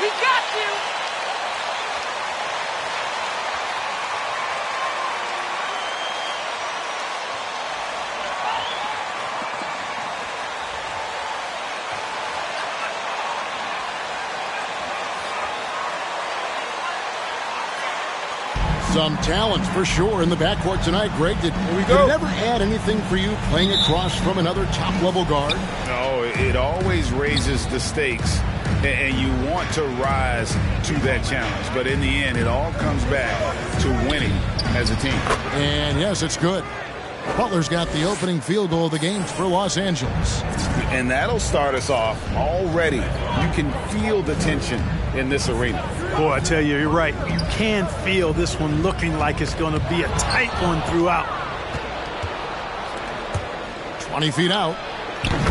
We got you! Some talent for sure in the backcourt tonight. Greg, did it ever add anything for you playing across from another top-level guard? No, it always raises the stakes, and you want to rise to that challenge. But in the end, it all comes back to winning as a team. And yes, it's good. Butler's got the opening field goal of the game for Los Angeles. And that'll start us off already. You can feel the tension in this arena. Boy, I tell you, you're right. You can feel this one looking like it's going to be a tight one throughout. 20 feet out.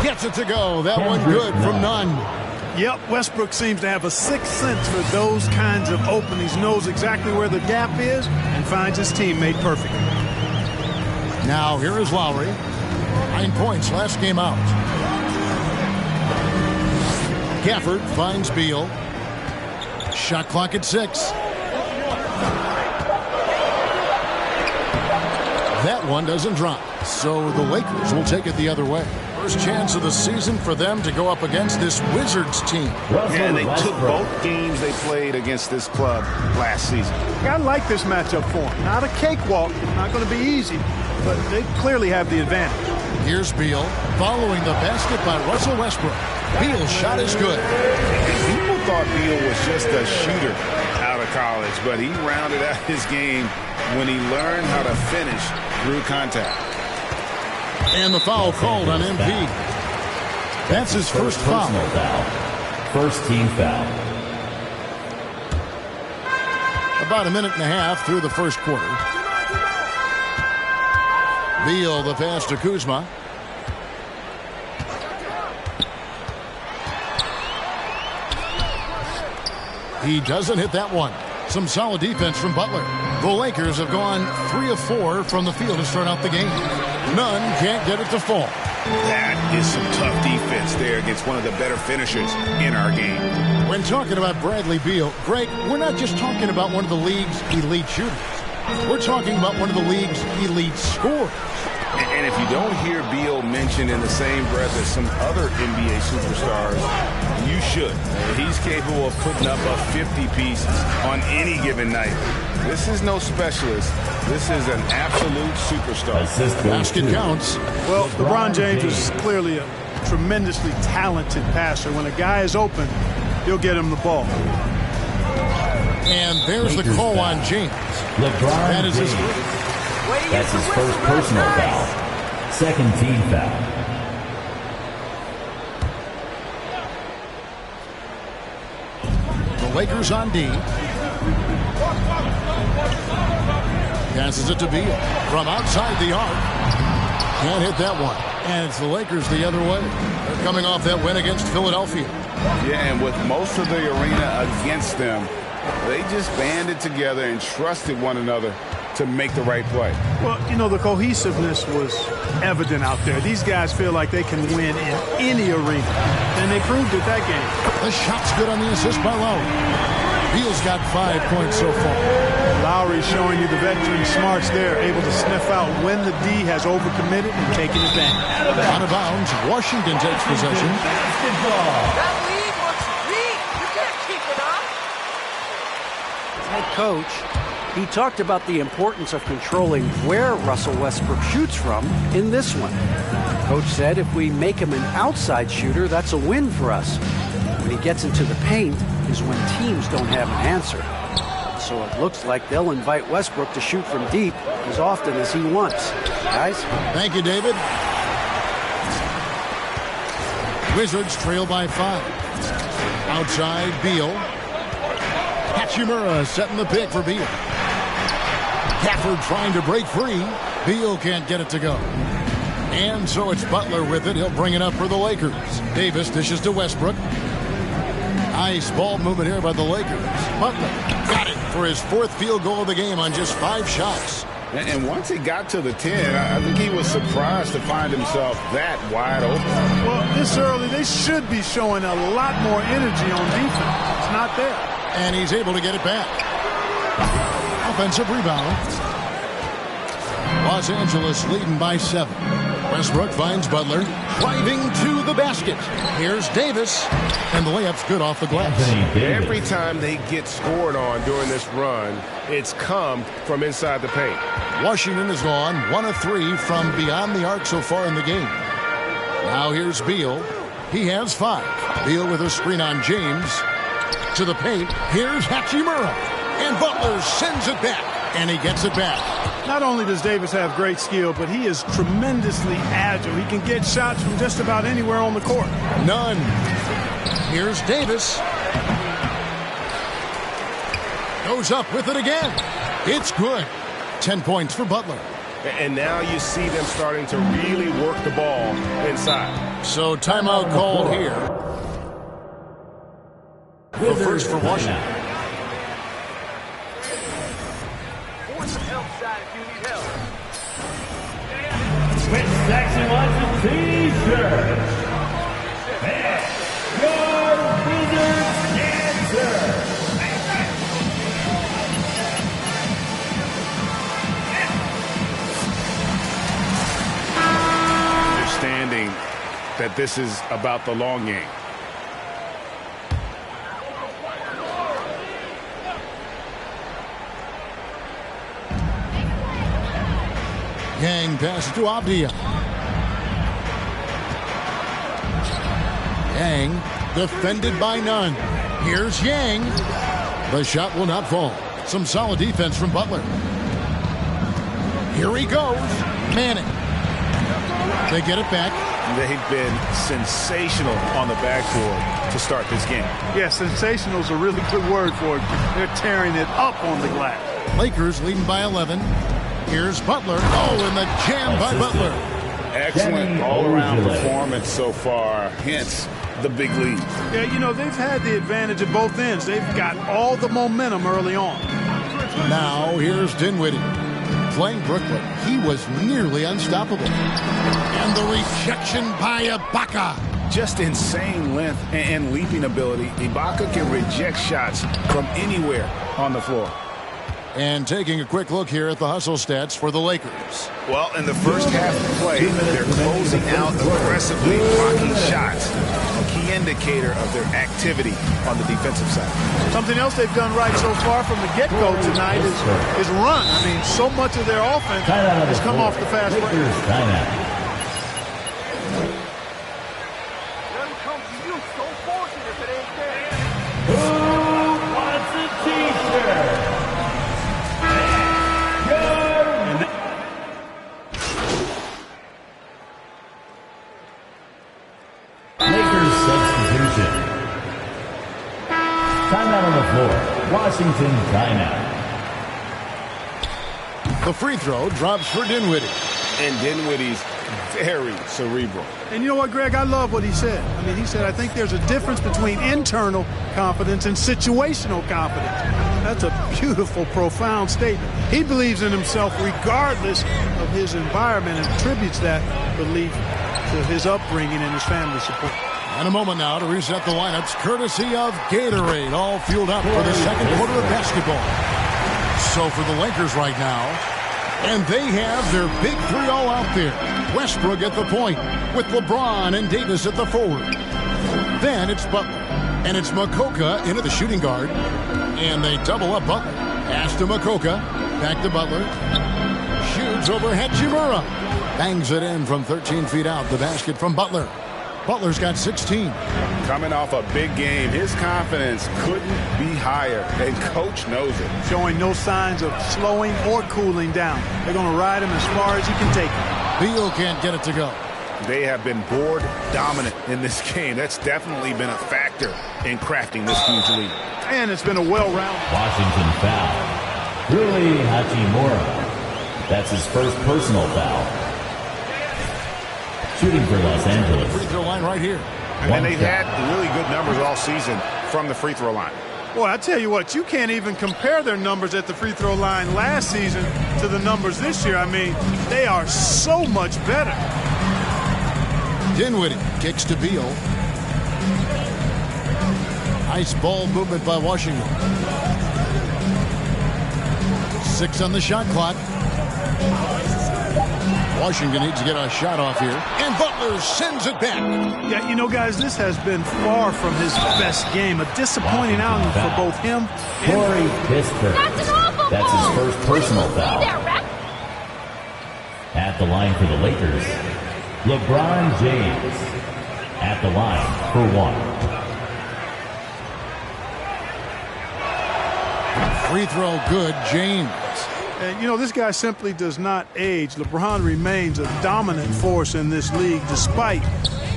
Gets it to go. That one good from none. Yep, Westbrook seems to have a sixth sense for those kinds of openings. Knows exactly where the gap is and finds his teammate perfectly. Now here is Lowry. 9 points last game out. Gafford finds Beal. Shot clock at 6. That one doesn't drop. So the Lakers will take it the other way. First chance of the season for them to go up against this Wizards team. Yeah, they took both games they played against this club last season. I like this matchup for them. Not a cakewalk. Not going to be easy. But they clearly have the advantage. Here's Beal following the basket by Russell Westbrook. Beal's shot is good. People thought Beal was just a shooter out of college, but he rounded out his game when he learned how to finish through contact. And the foul called on MP. That's his first foul. First team foul. About a minute and a half through the first quarter. Beal the pass to Kuzma. He doesn't hit that one. Some solid defense from Butler. The Lakers have gone 3 of 4 from the field to start out the game. None can't get it to fall. That is some tough defense there against one of the better finishers in our game. When talking about Bradley Beal, Greg, we're not just talking about one of the league's elite shooters. We're talking about one of the league's elite scorers. And if you don't hear Beal mentioned in the same breath as some other NBA superstars, you should. He's capable of putting up a 50-piece on any given night. This is no specialist. This is an absolute superstar. Basket counts. Well, LeBron James is clearly a tremendously talented passer. When a guy is open, he'll get him the ball. And there's the call on James. That is his first. That's his first personal foul. Second team foul. The Lakers on D. Passes it to Beal from outside the arc. Can't hit that one. And it's the Lakers the other way. They're coming off that win against Philadelphia. Yeah, and with most of the arena against them, they just banded together and trusted one another to make the right play. Well, you know, the cohesiveness was evident out there. These guys feel like they can win in any arena, and they proved it that game. The shot's good on the assist by Lowry. Beal's got 5 points so far. Lowry showing you the veteran smarts there, able to sniff out when the D has overcommitted and taking advantage. Out of bounds, Washington takes possession. That lead looks weak. You can't keep it up. Head coach, he talked about the importance of controlling where Russell Westbrook shoots from in this one. Coach said if we make him an outside shooter, that's a win for us. When he gets into the paint is when teams don't have an answer. So it looks like they'll invite Westbrook to shoot from deep as often as he wants. Guys? Thank you, David. Wizards trail by 5. Outside, Beal. Hachimura setting the pick for Beal. Gafford trying to break free. Beal can't get it to go. And so it's Butler with it. He'll bring it up for the Lakers. Davis dishes to Westbrook. Nice ball movement here by the Lakers. Butler got it for his 4th field goal of the game on just 5 shots. And once he got to the 10, I think he was surprised to find himself that wide open. Well, this early, they should be showing a lot more energy on defense. It's not there. And he's able to get it back. Offensive rebound. Los Angeles leading by 7. Westbrook finds Butler, driving to the basket. Here's Davis, and the layup's good off the glass. Every time they get scored on during this run, it's come from inside the paint. Washington has gone 1 of 3 from beyond the arc so far in the game. Now here's Beal. He has 5. Beal with a screen on James. To the paint. Here's Hachimura. And Butler sends it back. And he gets it back. Not only does Davis have great skill, but he is tremendously agile. He can get shots from just about anywhere on the court. None. Here's Davis. Goes up with it again. It's good. 10 points for Butler. And now you see them starting to really work the ball inside. So timeout called here. The first for Washington. With section 1 T-shirt. And your Wizards answer. Understanding that this is about the long game. Yang passes to Abdia. Yang defended by none. Here's Yang. The shot will not fall. Some solid defense from Butler. Here he goes. Manning. They get it back. They've been sensational on the backboard to start this game. Yeah, sensational is a really good word for it. They're tearing it up on the glass. Lakers leading by 11. Here's Butler. Oh, and the jam by Butler. Excellent all-around performance so far, hence the big lead. Yeah, you know, they've had the advantage at both ends. They've got all the momentum early on. Now, here's Dinwiddie. Playing Brooklyn, he was nearly unstoppable. And the rejection by Ibaka. Just insane length and leaping ability. Ibaka can reject shots from anywhere on the floor. And taking a quick look here at the hustle stats for the Lakers. Well, in the first half of play, they're closing out aggressively, blocking shots. A key indicator of their activity on the defensive side. Something else they've done right so far from the get-go tonight is run. I mean, so much of their offense has come off the fast break. Who wants a T-shirt? Lakers substitution. Timeout on the floor. Washington timeout. The free throw drops for Dinwiddie. And Dinwiddie's very cerebral. And you know what, Greg? I love what he said. I mean, he said, I think there's a difference between internal confidence and situational confidence. That's a beautiful, profound statement. He believes in himself regardless of his environment and attributes that belief to his upbringing and his family support. And a moment now to reset the lineups, courtesy of Gatorade, all fueled up for the second quarter of basketball. So for the Lakers right now, and they have their big three all out there. Westbrook at the point, with LeBron and Davis at the forward. Then it's Butler, and it's Makoka into the shooting guard, and they double up Butler. Pass to Makoka, back to Butler. Shoots over Hachimura. Bangs it in from 13 feet out. The basket from Butler. Butler's got 16. Coming off a big game, his confidence couldn't be higher, and coach knows it. Showing no signs of slowing or cooling down. They're going to ride him as far as he can take him. Beal can't get it to go. They have been board dominant in this game. That's definitely been a factor in crafting this huge lead. And it's been a well-rounded. Washington foul. Rui Hachimura. That's his first personal foul. Shooting for Los Angeles. Free throw line right here. And they've had really good numbers all season from the free throw line. Boy, I tell you what, you can't even compare their numbers at the free throw line last season to the numbers this year. I mean, they are so much better. Dinwiddie kicks to Beal. Nice ball movement by Washington. 6 on the shot clock. Washington needs to get a shot off here. And Butler sends it back. Yeah, you know, guys, this has been far from his best game. A disappointing outing for both him and Corey Pittsburgh. That's his first personal foul. At the line for the Lakers, LeBron James. At the line for 1. Free throw good, James. And, you know, this guy simply does not age. LeBron remains a dominant force in this league despite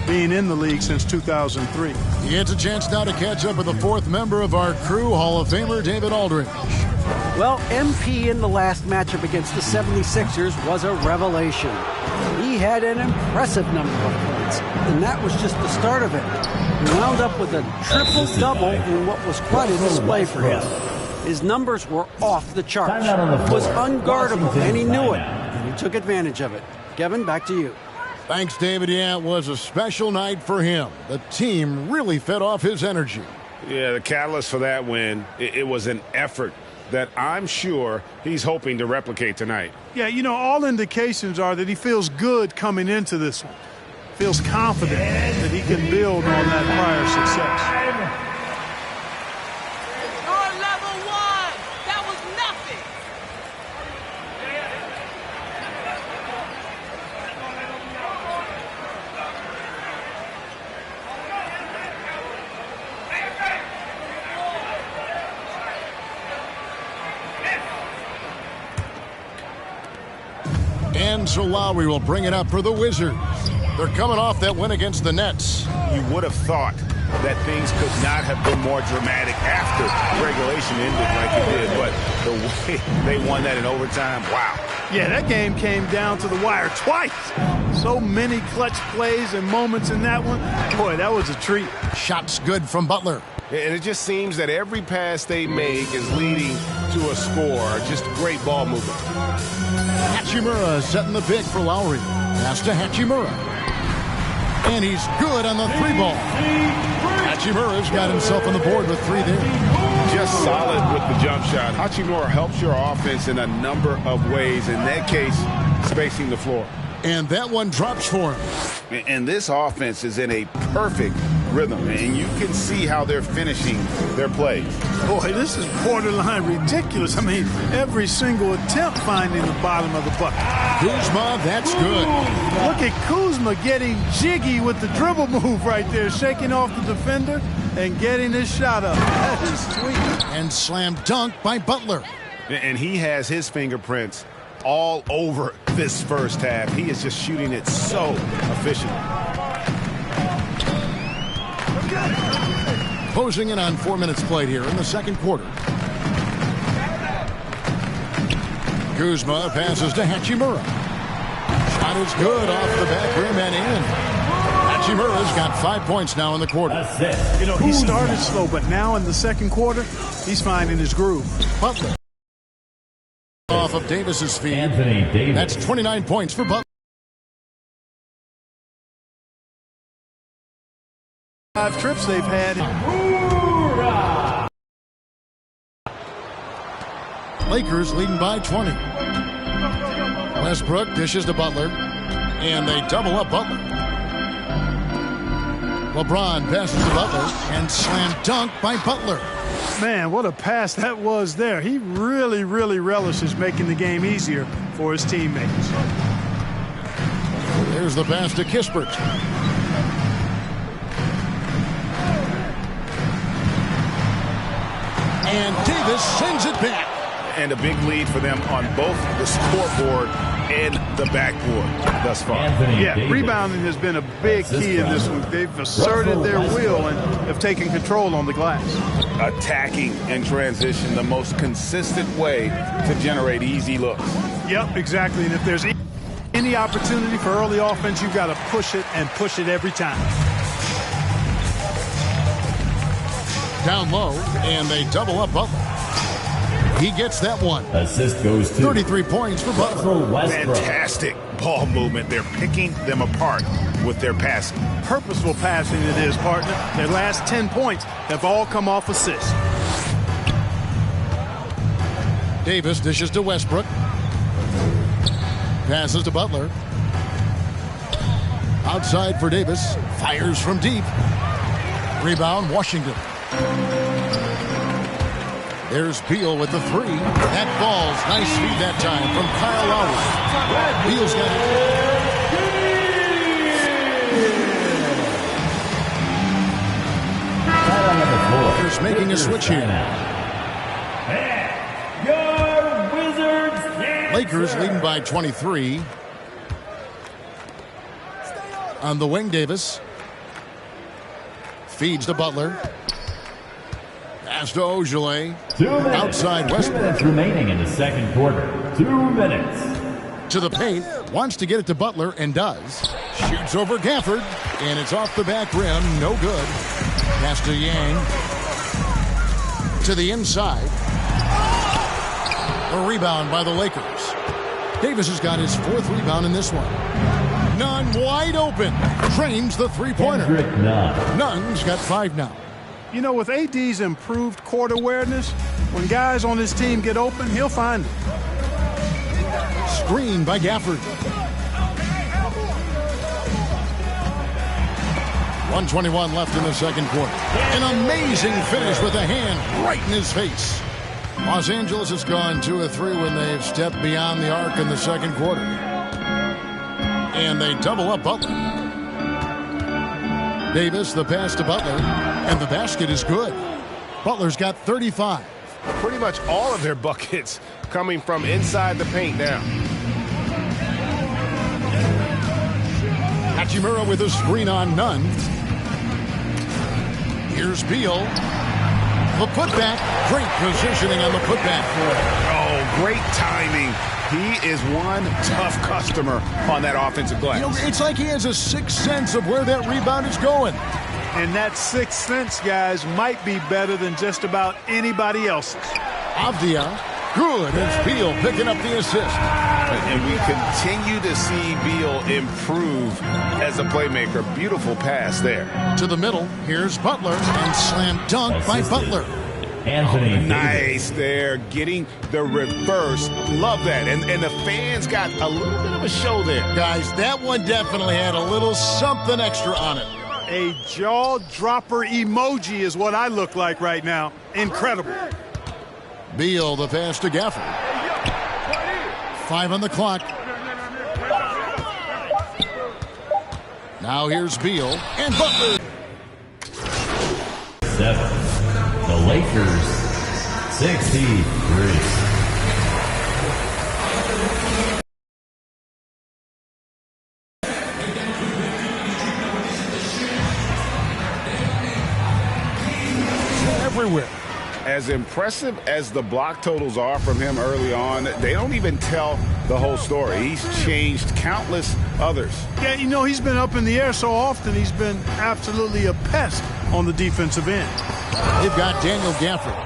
being in the league since 2003. He gets a chance now to catch up with the 4th member of our crew, Hall of Famer David Aldridge. Well, MP in the last matchup against the 76ers was a revelation. He had an impressive number of points, and that was just the start of it. He wound up with a triple-double in what was quite a display for him. His numbers were off the charts. It was unguardable, and he knew it, and he took advantage of it. Kevin, back to you. Thanks, David. Yeah, it was a special night for him. The team really fed off his energy. Yeah, the catalyst for that win, it was an effort that I'm sure he's hoping to replicate tonight. Yeah, you know, all indications are that he feels good coming into this one. Feels confident that he can build on that prior success. You're level 1. That was nothing. And so Lowry will bring it up for the Wizards. They're coming off that win against the Nets. You would have thought that things could not have been more dramatic after regulation ended like it did, but the way they won that in overtime, wow. Yeah, that game came down to the wire twice. So many clutch plays and moments in that one. Boy, that was a treat. Shots good from Butler. And it just seems that every pass they make is leading to a score. Just great ball movement. Hachimura setting the pick for Lowry. Pass to Hachimura. And he's good on the 3-ball. Hachimura's got himself on the board with 3 there. Just solid with the jump shot. Hachimura helps your offense in a number of ways. In that case, spacing the floor. And that one drops for him. And this offense is in a perfect rhythm, and you can see how they're finishing their plays. Boy, this is borderline ridiculous. I mean, every single attempt finding the bottom of the bucket. Kuzma, that's good. Look at Kuzma getting jiggy with the dribble move right there, shaking off the defender and getting his shot up. That is sweet. And slam dunk by Butler. And he has his fingerprints all over this first half. He is just shooting it so efficiently. Closing in on 4 minutes played here in the second quarter. Kuzma passes to Hachimura. Shot is good off the back rim and in. Hachimura's got 5 points now in the quarter. You know, he started slow, but now in the second quarter, he's finding his groove. Butler. Off of Davis's feed. Anthony Davis. That's 29 points for Butler. 5 trips they've had. Lakers leading by 20. Westbrook dishes to Butler, and they double up Butler. LeBron passes to Butler, and slam dunk by Butler. Man, what a pass that was there. He really, really relishes making the game easier for his teammates. There's the pass to Kispert. And Davis sends it back. And a big lead for them on both the scoreboard and the backboard thus far. Yeah, rebounding has been a big key in this one. They've asserted their will and have taken control on the glass. Attacking in transition, the most consistent way to generate easy looks. Yep, exactly. And if there's any opportunity for early offense, you've got to push it and push it every time. Down low, and they double up Butler. He gets that one. Assist goes to 33 points for Butler. Russell Westbrook. Fantastic ball movement. They're picking them apart with their passing. Purposeful passing it is, partner. Their last 10 points have all come off assists. Davis dishes to Westbrook. Passes to Butler. Outside for Davis. Fires from deep. Rebound, Washington. There's Beal with the three. That falls. Nice feed that time from Kyle Lowry. Beal's got it. Here's making a switch here. Your Wizards. Lakers leading by 23. On the wing, Davis. Feeds to Butler. Pass to Ojale. 2 minutes. Outside Westbrook. 2 minutes remaining in the second quarter. 2 minutes. To the paint. Wants to get it to Butler and does. Shoots over Gafford. And it's off the back rim. No good. Pass to Yang. To the inside. A rebound by the Lakers. Davis has got his 4th rebound in this one. Nunn wide open. Trains the three-pointer. Kendrick Nunn. Nunn's got 5 now. You know, with AD's improved court awareness, when guys on his team get open, he'll find them. Screen by Gafford. 1:21 left in the second quarter. An amazing finish with a hand right in his face. Los Angeles has gone 2 of 3 when they've stepped beyond the arc in the second quarter. And they double up Butler. Davis, the pass to Butler, and the basket is good. Butler's got 35. Pretty much all of their buckets coming from inside the paint now. Hachimura with a screen on Nunn. Here's Beal. The putback. Great positioning on the putback. Oh, great timing. He is one tough customer on that offensive glass. You know, it's like he has a sixth sense of where that rebound is going. And that sixth sense, guys, might be better than just about anybody else's. Avdia, good. It's Beal picking up the assist. And we continue to see Beal improve as a playmaker. Beautiful pass there. To the middle, here's Butler, and slam dunk by Butler. Anthony Davis. Nice there, getting the reverse. Love that. And the fans got a little bit of a show there. Guys, that one definitely had a little something extra on it. A jaw-dropper emoji is what I look like right now. Incredible. Beal, the pass to Gafford. 5 on the clock. Now here's Beal and Butler. 7. The Lakers 63. Everywhere. As impressive as the block totals are from him early on, they don't even tell the whole story. He's changed countless others. Yeah, you know, he's been up in the air so often, he's been absolutely a pest on the defensive end. They've got Daniel Gafford.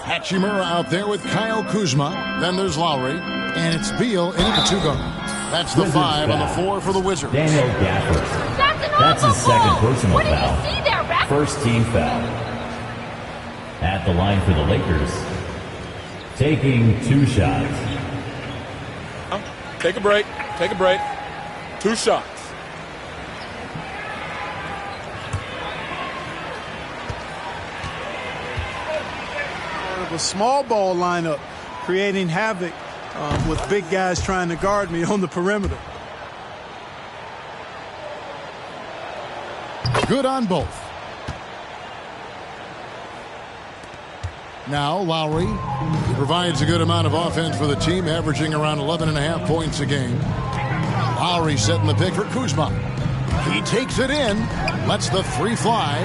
Hachimura out there with Kyle Kuzma. Then there's Lowry. And it's Beal in at the 2 guard. That's the 5 on the 4 for the Wizards. Daniel Gafford. That's his second personal foul. First team foul. At the line for the Lakers. Taking 2 shots. Take a break. Take a break. 2 shots. A small ball lineup creating havoc with big guys trying to guard me on the perimeter. Good on both. Now Lowry. He provides a good amount of offense for the team, averaging around 11.5 points a game. Lowry setting the pick for Kuzma. He takes it in. Lets the 3 fly.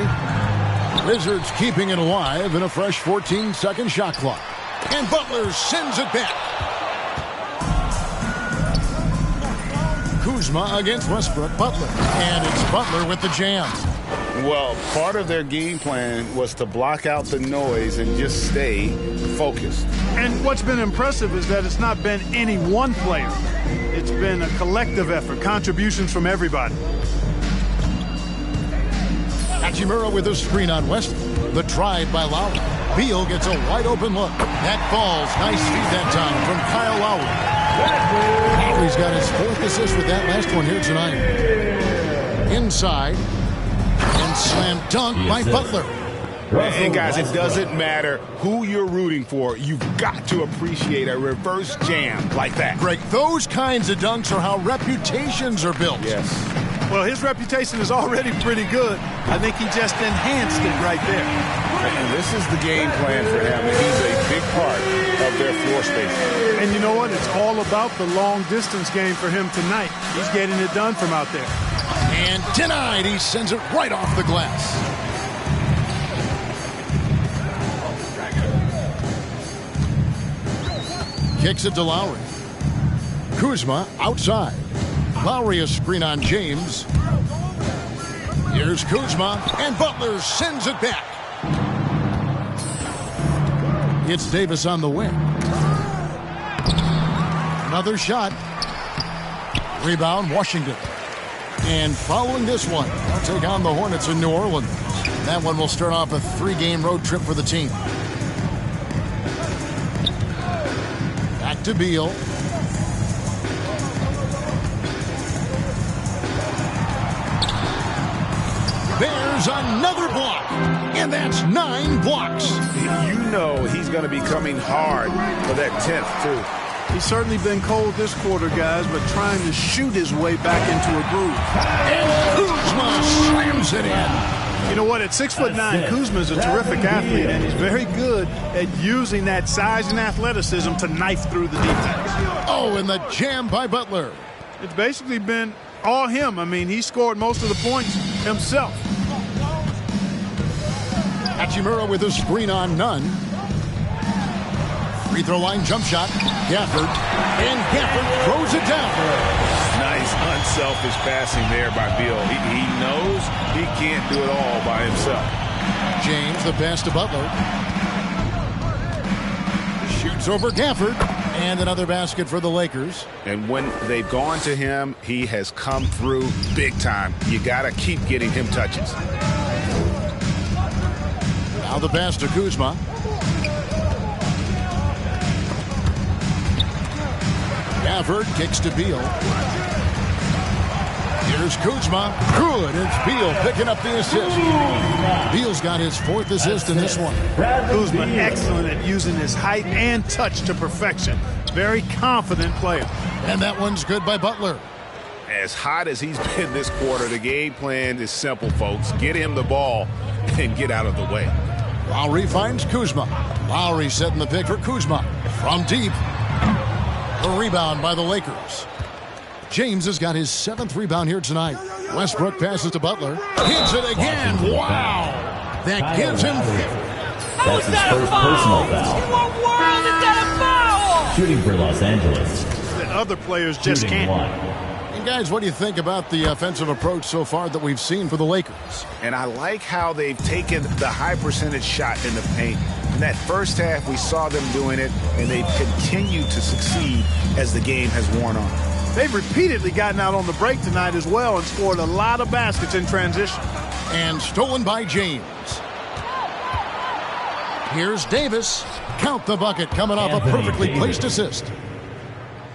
Wizards keeping it alive in a fresh 14-second shot clock. And Butler sends it back. Kuzma against Westbrook. Butler. And it's Butler with the jam. Well, part of their game plan was to block out the noise and just stay focused. And what's been impressive is that it's not been any one player. It's been a collective effort, contributions from everybody. Hachimura with a screen on West. The drive by Lowry. Beal gets a wide open look. That falls. Nice feed that time from Kyle Lowry. Lowry's got his 4th assist with that last one here tonight. Inside. And slam dunk by Butler. And guys, it doesn't matter who you're rooting for. You've got to appreciate a reverse jam like that. Greg, those kinds of dunks are how reputations are built. Yes. Well, his reputation is already pretty good. I think he just enhanced it right there. And this is the game plan for him. And he's a big part of their floor space. And you know what? It's all about the long distance game for him tonight. He's getting it done from out there. And denied. He sends it right off the glass. Kicks it to Lowry. Kuzma outside. Lowry a screen on James. Here's Kuzma, and Butler sends it back. It's Davis on the wing. Another shot. Rebound, Washington. And following this one, they'll take on the Hornets in New Orleans. That one will start off a 3-game road trip for the team. Back to Beal. There's another block, and that's 9 blocks. You know he's going to be coming hard for that 10th, too. He's certainly been cold this quarter, guys, but trying to shoot his way back into a groove. And Kuzma slams it in. You know what? At 6'9", Kuzma is a terrific athlete, and he's very good at using that size and athleticism to knife through the defense. Oh, and the jam by Butler. It's basically been all him. I mean, he scored most of the points himself. Hachimura with a screen on Nunn. Free throw line jump shot. Gafford. And Gafford throws it down. Nice unselfish passing there by Beal. He knows he can't do it all by himself. James, the pass to Butler. Shoots over Gafford. And another basket for the Lakers. And when they've gone to him, he has come through big time. You got to keep getting him touches. Now the pass to Kuzma. Gafford kicks to Beal. Here's Kuzma. Good. It's Beal picking up the assist. Beal's got his 4th assist in this one. Kuzma excellent at using his height and touch to perfection. Very confident player. And that one's good by Butler. As hot as he's been this quarter, the game plan is simple, folks. Get him the ball and get out of the way. Lowry finds Kuzma. Lowry setting the pick for Kuzma. From deep. A rebound by the Lakers. James has got his 7th rebound here tonight. Westbrook passes to Butler. Hits it again. Wow. That gives him... That's his first personal foul. What world is that a foul? Shooting for Los Angeles. That other players just Shooting can't. 1. And guys, what do you think about the offensive approach so far that we've seen for the Lakers? And I like how they've taken the high percentage shot in the paint. In that first half, we saw them doing it, and they've continued to succeed as the game has worn on. They've repeatedly gotten out on the break tonight as well and scored a lot of baskets in transition. And stolen by James. Here's Davis. Count the bucket coming off a perfectly placed assist.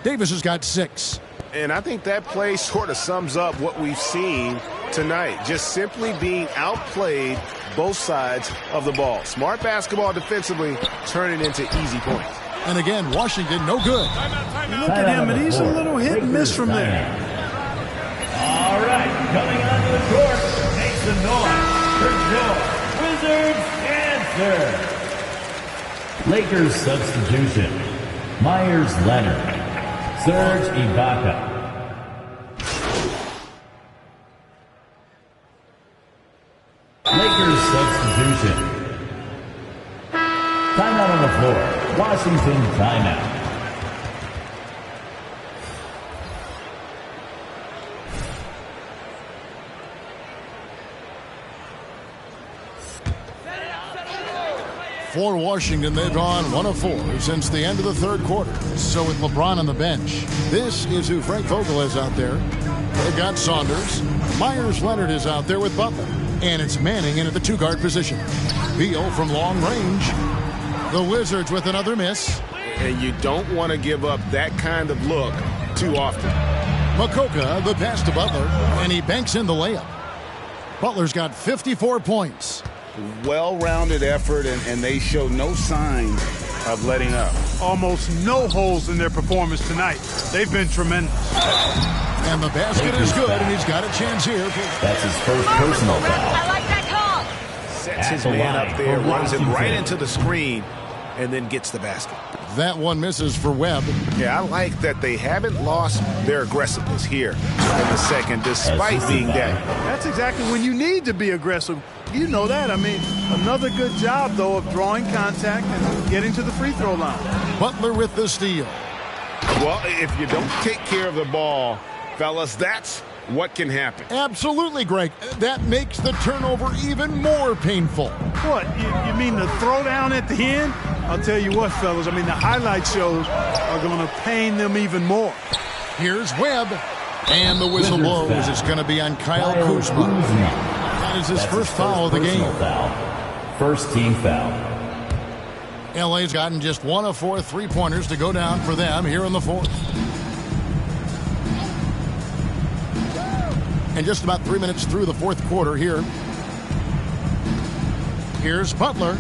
Davis has got 6. And I think that play sort of sums up what we've seen tonight. Just simply being outplayed both sides of the ball. Smart basketball defensively turning into easy points. And again, Washington, no good. You look at him, and he's a little hit and miss from there. All right, coming onto the court, make some noise for your Wizards answer. Lakers substitution. Myers Leonard. Serge Ibaka. Lakers substitution. Timeout on the floor. Washington timeout. For Washington, they've gone 1 of 4 since the end of the third quarter. So with LeBron on the bench, this is who Frank Vogel is out there. They've got Saunders. Myers Leonard is out there with Butler. And it's Manning in at the 2-guard position. Beal from long range. The Wizards with another miss. And you don't want to give up that kind of look too often. Makoka, the pass to Butler, and he banks in the layup. Butler's got 54 points. Well-rounded effort, and they show no sign of letting up. Almost no holes in their performance tonight. They've been tremendous. And the basket is good, and he's got a chance here. That's his first personal foul. I like that call. Sets his man up there, runs it right into the screen, and then gets the basket. That one misses for Webb. Yeah, I like that they haven't lost their aggressiveness here in the second, despite being down. That's exactly when you need to be aggressive. You know that. I mean, another good job, though, of drawing contact and getting to the free throw line. Butler with the steal. Well, if you don't take care of the ball, fellas, that's what can happen. Absolutely, Greg. That makes the turnover even more painful. What? You mean the throwdown at the end? I'll tell you what, fellas. I mean, the highlight shows are going to pain them even more. Here's Webb. And the whistle blows. It's going to be on Kyle Kuzma. That is his first foul of the game. First team foul. LA's gotten just 1 of 4 3-pointers to go down for them here in the fourth. And just about 3 minutes through the fourth quarter here. Here's Butler.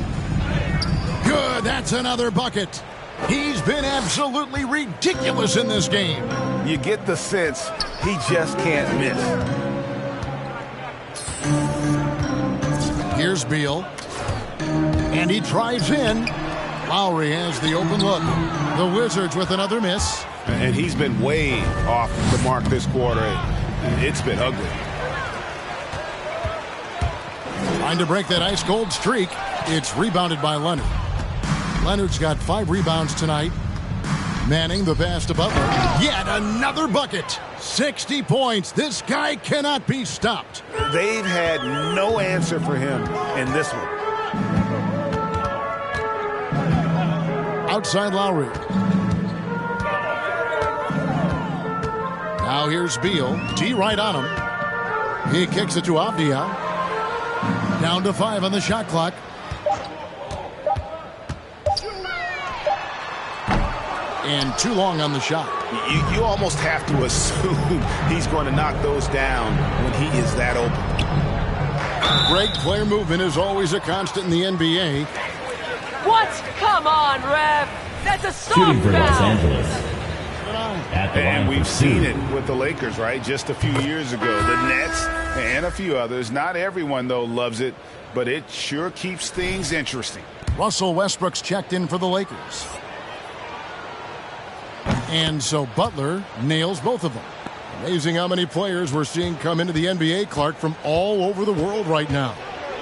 Good, that's another bucket. He's been absolutely ridiculous in this game. You get the sense he just can't miss. Here's Beal. And he drives in. Lowry has the open look. The Wizards with another miss. And he's been way off the mark this quarter. It's been ugly. Trying to break that ice-cold streak. It's rebounded by Leonard. Leonard's got 5 rebounds tonight. Manning the pass to Butler. Yet another bucket. 60 points. This guy cannot be stopped. They've had no answer for him in this one. Outside Lowry. Now here's Beal. T right on him. He kicks it to Avdia. Down to 5 on the shot clock. And too long on the shot. You almost have to assume he's going to knock those down when he is that open. Great player movement is always a constant in the NBA. What? Come on, Rev. That's a soft Shooting for Los foul. Angeles. At the And line we've for seen 2. it with the Lakers, right? Just a few years ago. The Nets and a few others. Not everyone, though, loves it, but it sure keeps things interesting. Russell Westbrook's checked in for the Lakers. And so Butler nails both of them. Amazing how many players we're seeing come into the NBA, Clark, from all over the world right now.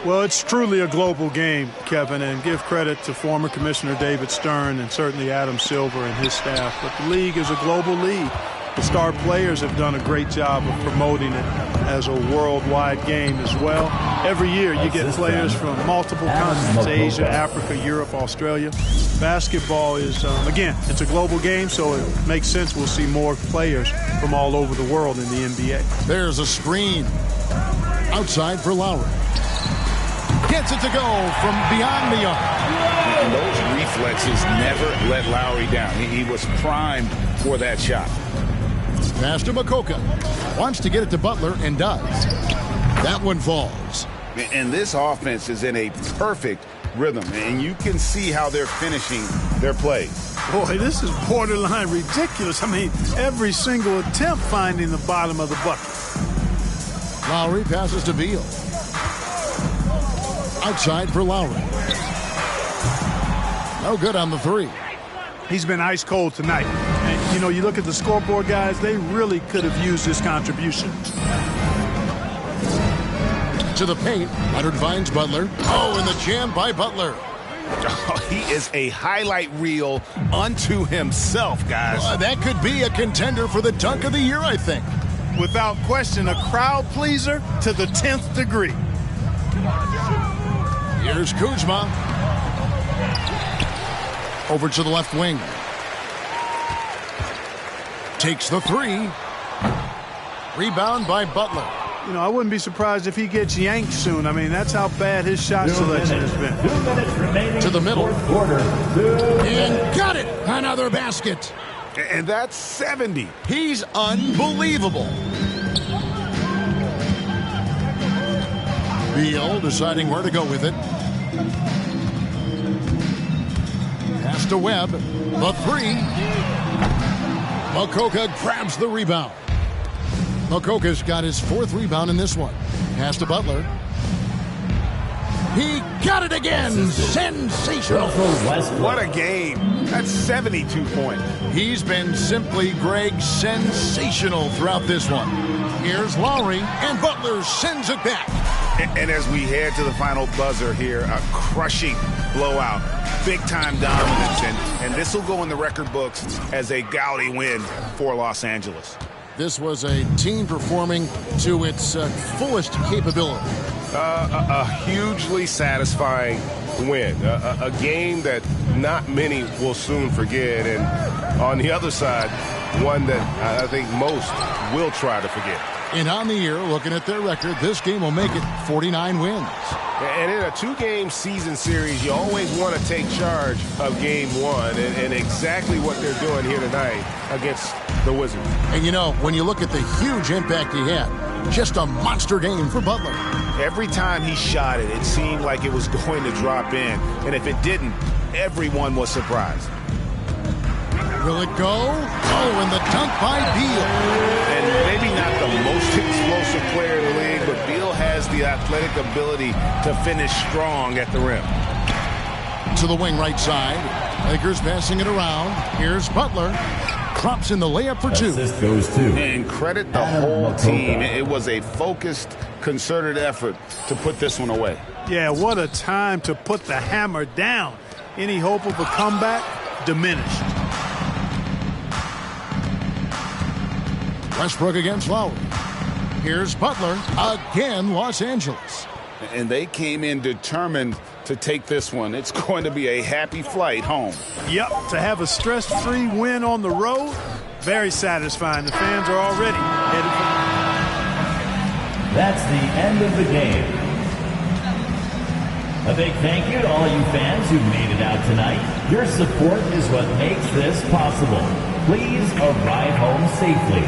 Well, it's truly a global game, Kevin, and give credit to former Commissioner David Stern and certainly Adam Silver and his staff. But the league is a global league. The star players have done a great job of promoting it as a worldwide game as well. Every year you get players from multiple continents, Asia, Africa, Europe, Australia. Basketball is, again, it's a global game, so it makes sense we'll see more players from all over the world in the NBA. There's a screen. Outside for Lowry. Gets it to go from beyond the arc. And those reflexes never let Lowry down. He was primed for that shot. Pass to Makoka. Wants to get it to Butler and does. That one falls. And this offense is in a perfect rhythm, and you can see how they're finishing their plays. Boy, this is borderline ridiculous. I mean, every single attempt finding the bottom of the bucket. Lowry passes to Beal. Outside for Lowry. No good on the 3. He's been ice cold tonight. And, you know, you look at the scoreboard, guys, they really could have used his contribution. To the paint. Leonard finds Butler. Oh, and the jam by Butler. Oh, he is a highlight reel unto himself, guys. That could be a contender for the dunk of the year, I think. Without question, a crowd pleaser to the 10th degree. Here's Kuzma. Over to the left wing. Takes the three. Rebound by Butler. You know, I wouldn't be surprised if he gets yanked soon. I mean, that's how bad his shot selection has been. 2 minutes remaining. To the middle. Fourth quarter. And got it. Another basket. And that's 70. He's unbelievable. Beal deciding where to go with it. Pass to Webb. The three. Makoka grabs the rebound. Makoka's got his 4th rebound in this one. Pass to Butler. He got it again. Sensational. What a game. That's 72 points. He's been simply, Greg, sensational throughout this one. Here's Lowry, and Butler sends it back. And as we head to the final buzzer here, a crushing blowout. Big-time dominance. And this will go in the record books as a gaudy win for Los Angeles. This was a team performing to its fullest capability. A hugely satisfying win. A game that not many will soon forget. And on the other side, one that I think most will try to forget. And on the year, looking at their record, this game will make it 49 wins. And in a 2-game season series, you always want to take charge of game 1. And exactly what they're doing here tonight against the Wizards. And you know, when you look at the huge impact he had, just a monster game for Butler. Every time he shot it, it seemed like it was going to drop in. And if it didn't, everyone was surprised. Will it go? Oh, and the dunk by Beal. And maybe not the most explosive player in the league, but Beal has the athletic ability to finish strong at the rim. To the wing right side. Lakers passing it around. Here's Butler. Drops in the layup for 2. Assist goes to. And credit the whole team. It was a focused, concerted effort to put this one away. Yeah, what a time to put the hammer down. Any hope of a comeback? Diminished. Westbrook against Lowry. Here's Butler. Again, Los Angeles. And they came in determined to take this one. It's going to be a happy flight home. Yep, to have a stress-free win on the road, very satisfying. The fans are already headed for That's the end of the game. A big thank you to all you fans who made it out tonight. Your support is what makes this possible. Please arrive home safely.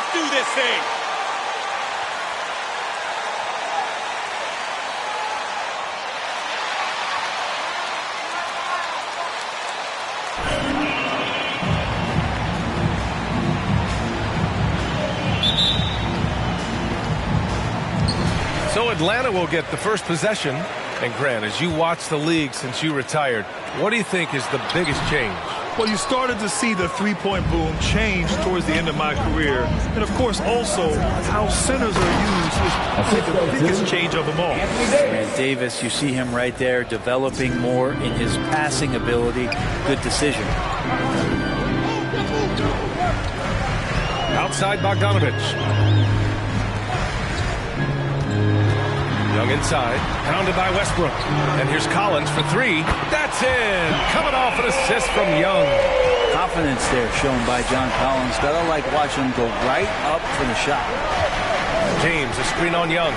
Let's do this thing. So Atlanta will get the first possession. And Grant, as you watch the league since you retired, what do you think is the biggest change? Well, you started to see the three-point boom change towards the end of my career. And, of course, also how centers are used is the biggest change of them all. And Davis, you see him right there developing more in his passing ability. Good decision. Outside Bogdanovich. Young inside, pounded by Westbrook. And here's Collins for three. That's in! Coming off an assist from Young. Confidence there shown by John Collins. Gotta like watching him go right up for the shot. James, a screen on Young.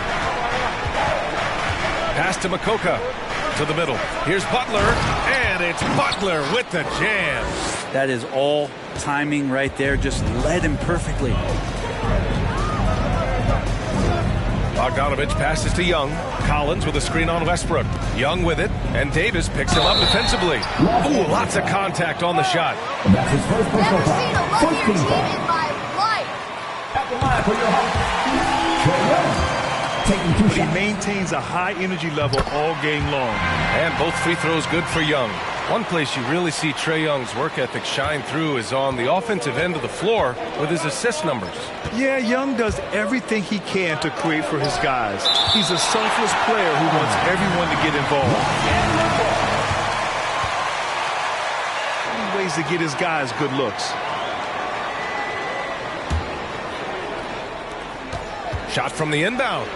Pass to Makoka. To the middle. Here's Butler. And it's Butler with the jam. That is all timing right there. Just led him perfectly. Bogdanovich passes to Young. Collins with a screen on Westbrook. Young with it, and Davis picks him up defensively. Ooh, lots of contact on the shot. That's his first personal foul. First team foul. In my life. At the line for your host, Trae Young, taking two But he shots. maintains a high energy level all game long. And both free throws good for Young. One place you really see Trae Young's work ethic shine through is on the offensive end of the floor with his assist numbers. Yeah, Young does everything he can to create for his guys. He's a selfless player who wants everyone to get involved. Ways to get his guys good looks. Shot from the inbound.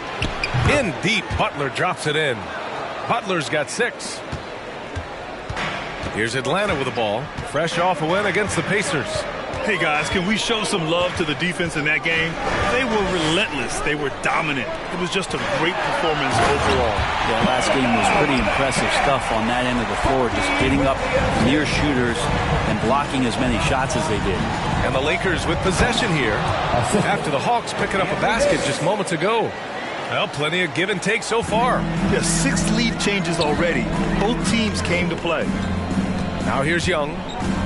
In deep, Butler drops it in. Butler's got 6. Here's Atlanta with the ball. Fresh off a win against the Pacers. Hey guys, can we show some love to the defense in that game? They were relentless. They were dominant. It was just a great performance overall. Yeah, last game was pretty impressive stuff on that end of the floor. Just getting up near shooters and blocking as many shots as they did. And the Lakers with possession here after the Hawks picking up a basket just moments ago. Well, plenty of give and take so far. Yeah, 6 lead changes already. Both teams came to play. Now here's Young.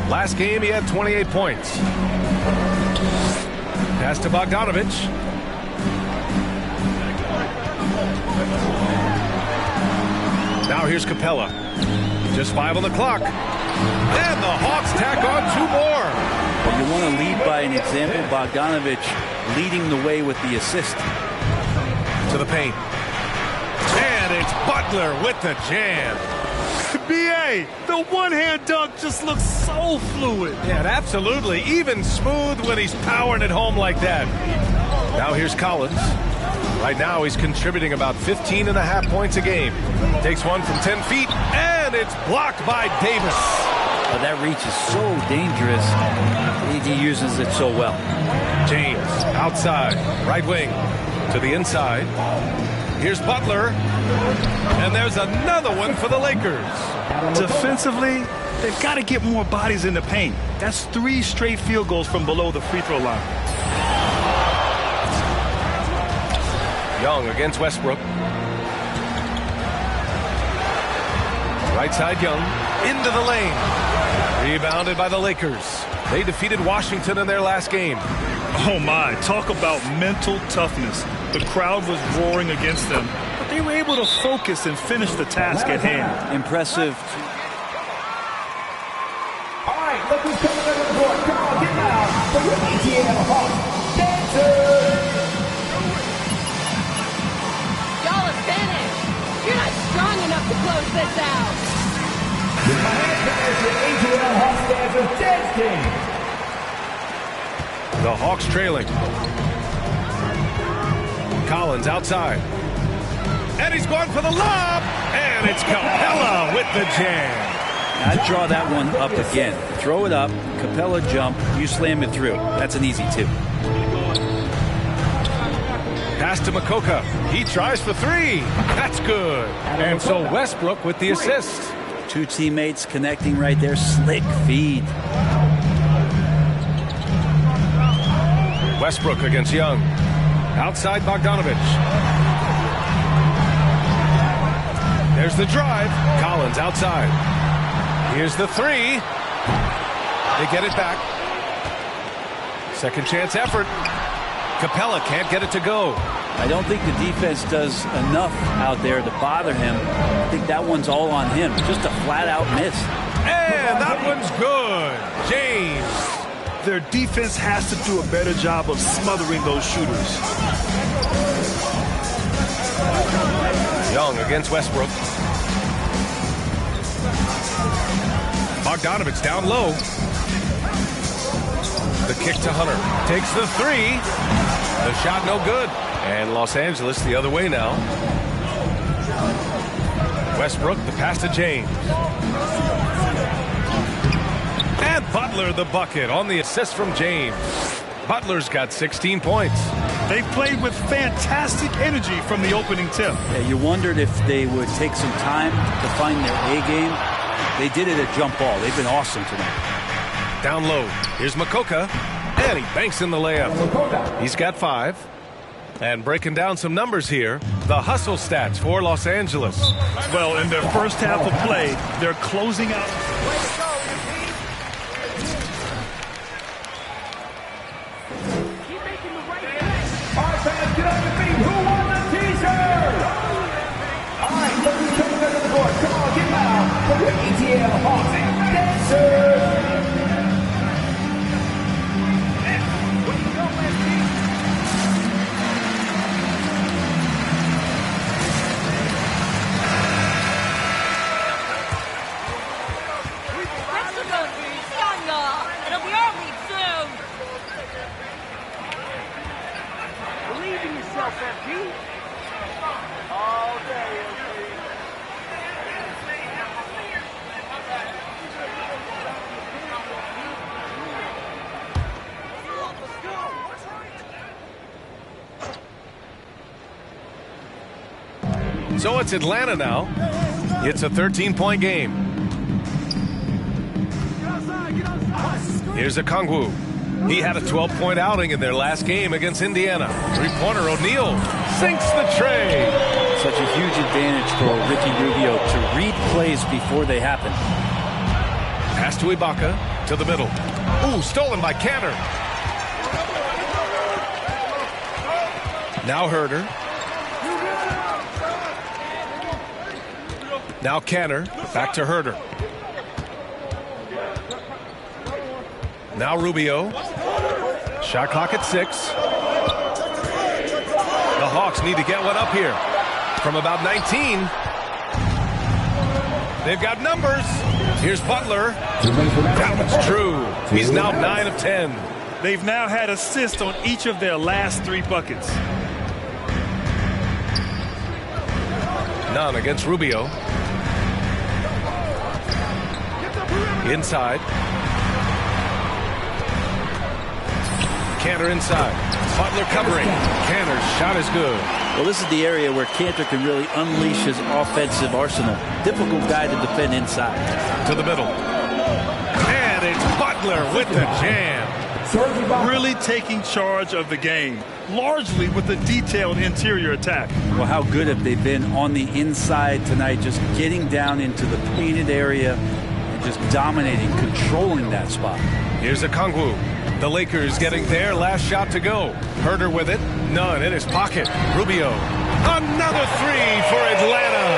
Last game he had 28 points. Pass to Bogdanovich. Now here's Capella. Just 5 on the clock. And the Hawks tack on 2 more. Well, you want to lead by an example. Bogdanovich leading the way with the assist. To the paint. And it's Butler with the jam. B.A., the one-hand dunk just looks so fluid. Yeah, absolutely. Even smooth when he's powering it home like that. Now here's Collins. Right now he's contributing about 15.5 points a game. Takes one from 10 feet, and it's blocked by Davis. Oh, that reach is so dangerous. He uses it so well. James outside, right wing to the inside. Here's Butler, and there's another one for the Lakers. Defensively, they've got to get more bodies in the paint. That's 3 straight field goals from below the free throw line. Young against Westbrook. Right side Young, into the lane. Rebounded by the Lakers. They defeated Washington in their last game. Oh my, talk about mental toughness. The crowd was roaring against them, but they were able to focus and finish the task at hand. Impressive. All right, look who's coming over the board. Come on, get loud for your ATL Hawks dancers. Y'all are finished. You're not strong enough to close this out. With my hand there's your HWL Hawks dancers dance team. The Hawks trailing. Collins outside. And he's going for the lob. And it's Capella with the jam. I'd draw that one up again. Throw it up, Capella jump, you slam it through. That's an easy 2. Pass to Makoka. He tries for 3. That's good. And so Westbrook with the assist. 2 teammates connecting right there. Slick feed. Westbrook against Young. Outside Bogdanovich. There's the drive. Collins outside. Here's the three. They get it back. Second chance effort. Capella can't get it to go. I don't think the defense does enough out there to bother him. I think that one's all on him. Just a flat-out miss. And that one's good. James. Their defense has to do a better job of smothering those shooters. Young against Westbrook. Bogdanovich down low. The kick to Hunter. Takes the three. The shot no good. And Los Angeles the other way now. Westbrook, the pass to James. And Butler the bucket on the assist from James. Butler's got 16 points. They played with fantastic energy from the opening tip. Yeah, you wondered if they would take some time to find their A game. They did it at jump ball. They've been awesome tonight. Down low. Here's Makoka. And he banks in the layup. He's got 5. And breaking down some numbers here, the hustle stats for Los Angeles. Well, in their first half of play, they're closing out. So it's Atlanta now. It's a 13-point game. Here's Okongwu. He had a 12-point outing in their last game against Indiana. Three-pointer O'Neal sinks the tray. Such a huge advantage for Ricky Rubio to read plays before they happen. Pass to Ibaka to the middle. Ooh, stolen by Cantor. Now Herder. Now Cantor, back to Herder. Now Rubio. Shot clock at 6. The Hawks need to get one up here. From about 19. They've got numbers. Here's Butler. That one's true. He's now 9 of 10. They've now had assists on each of their last 3 buckets. None against Rubio. Inside. Cantor inside. Butler covering. Cantor's shot is good. Well, this is the area where Cantor can really unleash his offensive arsenal. Difficult guy to defend inside. To the middle. And it's Butler with the jam. Really taking charge of the game, largely with a detailed interior attack. Well, how good have they been on the inside tonight, just getting down into the painted area and just dominating, controlling that spot. Here's Okongwu. The Lakers getting their last shot to go. Herder with it. None in his pocket. Rubio. Another three for Atlanta.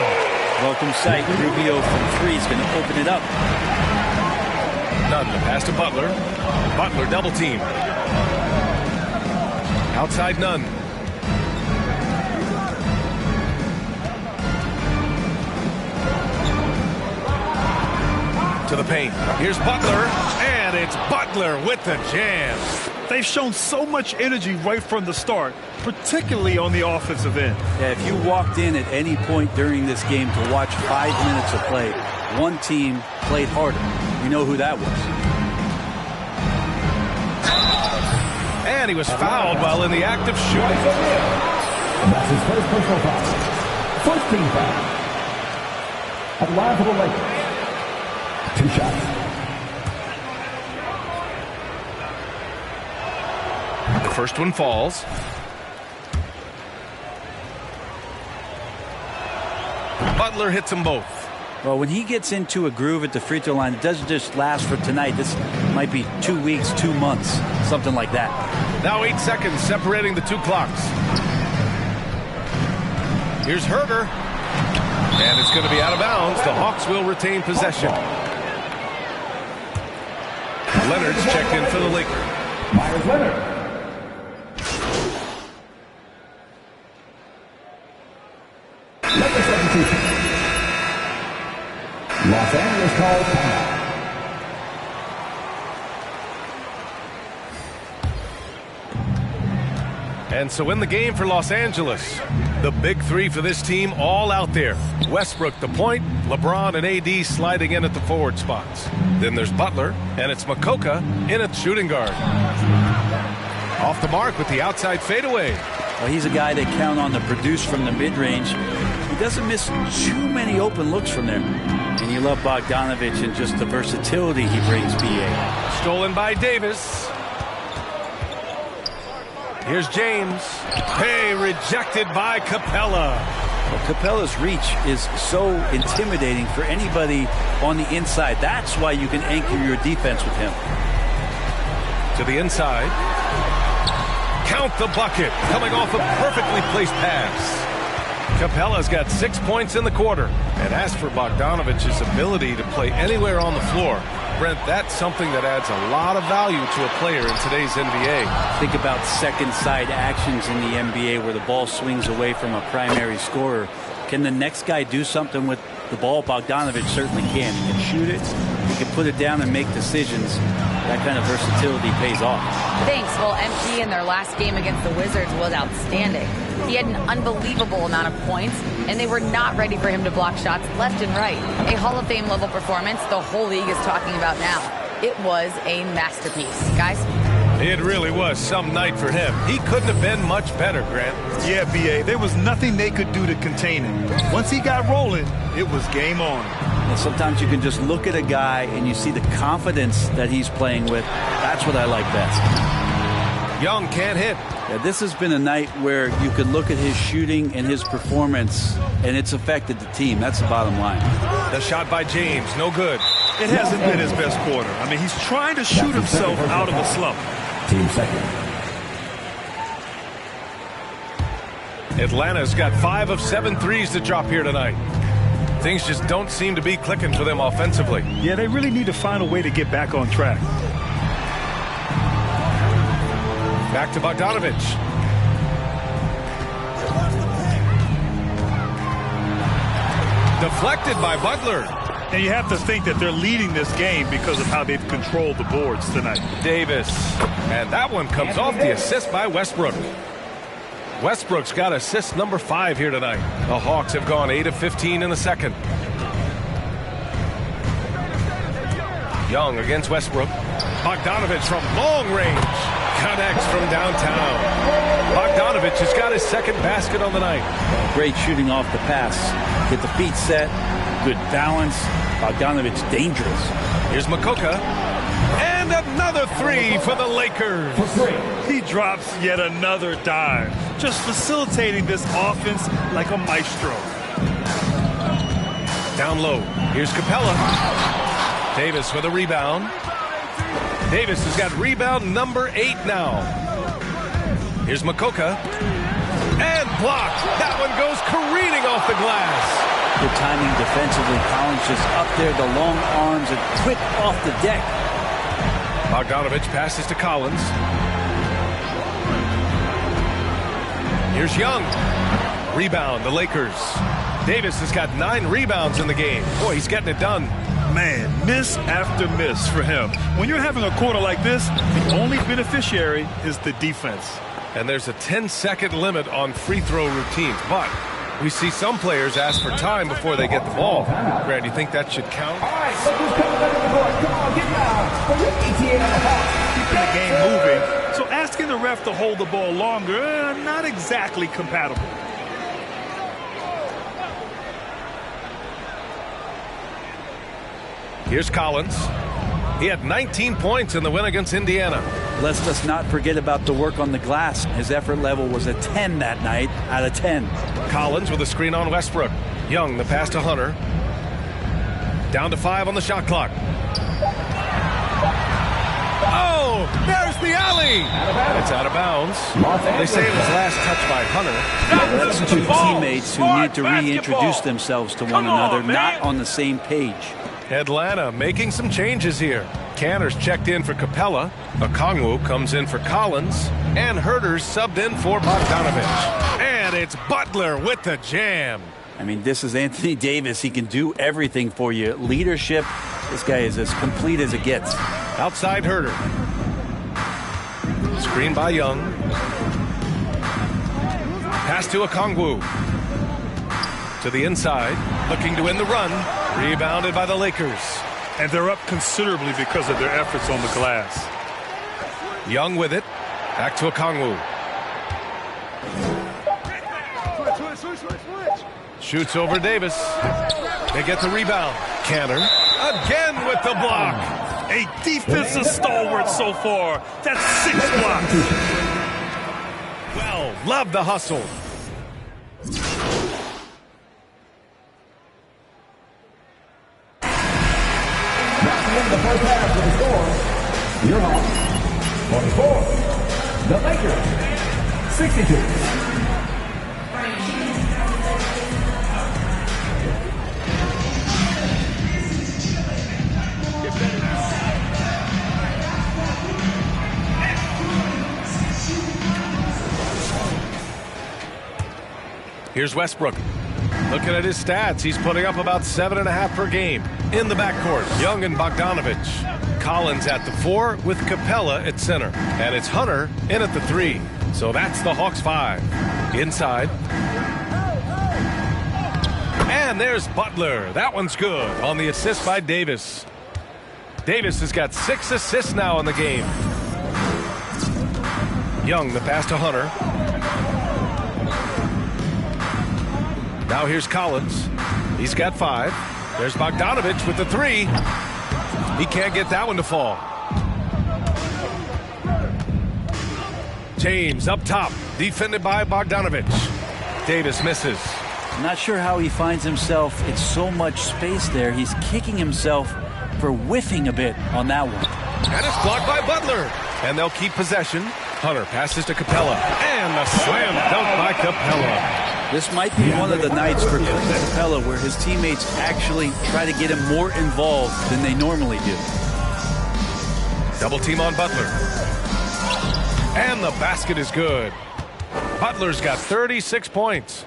Welcome sight. Rubio from 3 is going to open it up. None. The pass to Butler. Butler double team. Outside Nunn. To the paint. Here's Butler. And it's Butler with the jam. They've shown so much energy right from the start, particularly on the offensive end. Yeah, if you walked in at any point during this game to watch 5 minutes of play, one team played harder. You know who that was. And he was fouled while in the act of shooting. And that's his first personal foul. First team foul. At the line for the Lakers. 2 shots. The first one falls. Butler hits them both. Well, when he gets into a groove at the free throw line, it doesn't just last for tonight. This might be 2 weeks, 2 months, something like that. Now 8 seconds separating the two clocks. Here's Herter. And it's going to be out of bounds. The Hawks will retain possession. Leonard's checked in for the Lakers. Myers Leonard. Lakers substitution. Los Angeles calls timeout. And so in the game for Los Angeles, the big three for this team all out there. Westbrook the point, LeBron and AD sliding in at the forward spots. Then there's Butler, and it's Makoka in at shooting guard. Off the mark with the outside fadeaway. Well, he's a guy they count on to produce from the mid-range. He doesn't miss too many open looks from there. And you love Bogdanovich and just the versatility he brings, BA. Stolen by Davis. Here's James. Hey, rejected by Capella. Well, Capella's reach is so intimidating for anybody on the inside. That's why you can anchor your defense with him. To the inside. Count the bucket. Coming off a perfectly placed pass. Capella's got 6 points in the quarter. And as for Bogdanovich's ability to play anywhere on the floor, Brent, that's something that adds a lot of value to a player in today's NBA. Think about second side actions in the NBA where the ball swings away from a primary scorer. Can the next guy do something with the ball? Bogdanovich certainly can. He can shoot it. He can put it down and make decisions. That kind of versatility pays off. Thanks. Well, MP in their last game against the Wizards was outstanding. He had an unbelievable amount of points, and they were not ready for him to block shots left and right. A Hall of Fame level performance the whole league is talking about now. It was a masterpiece. Guys? It really was some night for him. He couldn't have been much better, Grant. Yeah, BA. There was nothing they could do to contain him. Once he got rolling, it was game on. And sometimes you can just look at a guy and you see the confidence that he's playing with. That's what I like best. Young can't hit. Yeah, this has been a night where you could look at his shooting and his performance, and it's affected the team. That's the bottom line. The shot by James, no good. It hasn't been his best quarter. I mean, he's trying to shoot himself out of a slump. Team second. Atlanta's got 5 of 7 threes to drop here tonight. Things just don't seem to be clicking for them offensively. Yeah, they really need to find a way to get back on track. Back to Bogdanovich. Deflected by Butler. And you have to think that they're leading this game because of how they've controlled the boards tonight. Davis. And that one comes off the assist by Westbrook. Westbrook's got assist number 5 here tonight. The Hawks have gone 8 of 15 in the second. Young against Westbrook. Bogdanovich from long range. Connects from downtown. Bogdanovich has got his second basket on the night. Great shooting off the pass. Get the feet set. Good balance. Bogdanovich dangerous. Here's Makoka. And another 3 for the Lakers. He drops yet another dive. Just facilitating this offense like a maestro. Down low. Here's Capella. Davis with a rebound. Davis has got rebound number 8 now. Here's Makoka. And blocked. That one goes careening off the glass. Good timing defensively. Collins just up there, the long arms, and quick off the deck. Bogdanovich passes to Collins. Here's Young. Rebound, the Lakers. Davis has got 9 rebounds in the game. Boy, he's getting it done. Man, miss after miss for him. When you're having a quarter like this, the only beneficiary is the defense. And there's a 10-second limit on free throw routines. But we see some players ask for time before they get the ball. Grant, do you think that should count? All right, Lakers coming back on the board. Come on, get down for your ETA and the Hawks. Keeping the game moving. So asking the ref to hold the ball longer, not exactly compatible. Here's Collins. He had 19 points in the win against Indiana. Let's just not forget about the work on the glass. His effort level was a 10 that night out of 10. Collins with a screen on Westbrook. Young, the pass to Hunter. Down to 5 on the shot clock. Oh, there's the alley. It's out of bounds. They say it was last touched by Hunter. That's two teammates who need to reintroduce themselves to one another, not on the same page. Atlanta making some changes here. Cantor's checked in for Capella. Okongwu comes in for Collins. And Herter's subbed in for Bogdanovich. And it's Butler with the jam. I mean, this is Anthony Davis. He can do everything for you. Leadership, this guy is as complete as it gets. Outside Herter. Screen by Young. Pass to Okongwu. To the inside. Looking to win the run. Rebounded by the Lakers. And they're up considerably because of their efforts on the glass. Young with it. Back to Okongwu. Shoots over Davis. They get the rebound. Cantor again with the block. A defensive stalwart so far. That's 6 blocks. Well, love the hustle. The first half of the score, your Hawks 44, the Lakers 62. Here's Westbrook. Looking at his stats, he's putting up about 7.5 per game. In the backcourt, Young and Bogdanovich. Collins at the 4 with Capella at center. And it's Hunter in at the 3. So that's the Hawks 5. Inside. And there's Butler. That one's good on the assist by Davis. Davis has got 6 assists now in the game. Young, the pass to Hunter. Now here's Collins. He's got 5. There's Bogdanovich with the 3. He can't get that one to fall. James up top, defended by Bogdanovich. Davis misses. I'm not sure how he finds himself. It's so much space there. He's kicking himself for whiffing a bit on that one. And it's blocked by Butler. And they'll keep possession. Hunter passes to Capella. And a slam dunk by Capella. This might be one of the nights for Capella where his teammates actually try to get him more involved than they normally do. Double team on Butler. And the basket is good. Butler's got 36 points.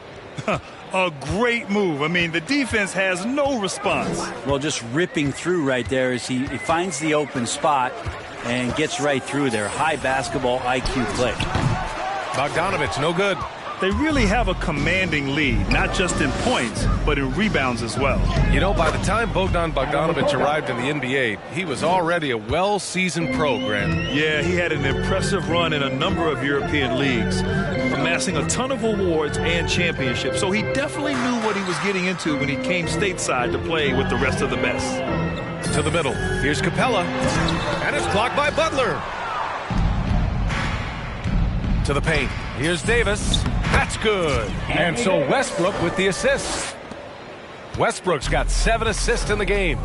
A great move. I mean, the defense has no response. Well, just ripping through right there as he finds the open spot and gets right through there. High basketball IQ play. Bogdanovich, no good. They really have a commanding lead, not just in points, but in rebounds as well. You know, by the time Bogdanovich arrived in the NBA, he was already a well-seasoned pro, Grant. Yeah, he had an impressive run in a number of European leagues, amassing a ton of awards and championships. So he definitely knew what he was getting into when he came stateside to play with the rest of the best. To the middle. Here's Capella. And it's blocked by Butler. To the paint. Here's Davis. That's good. And so Westbrook with the assist. Westbrook's got 7 assists in the game.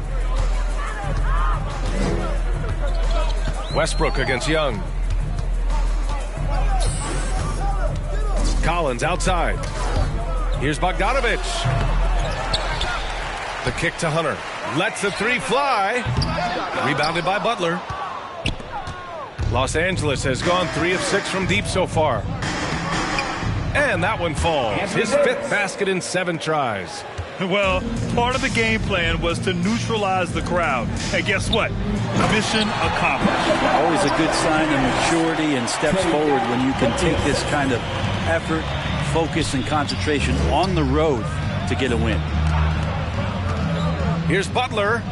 Westbrook against Young. Collins outside. Here's Bogdanovich. The kick to Hunter. Lets the 3 fly. Rebounded by Butler. Los Angeles has gone 3 of 6 from deep so far. And that one falls. His 5th basket in 7 tries. Well, part of the game plan was to neutralize the crowd. And guess what? Mission accomplished. Always a good sign of maturity and steps forward when you can take this kind of effort, focus, and concentration on the road to get a win. Here's Butler.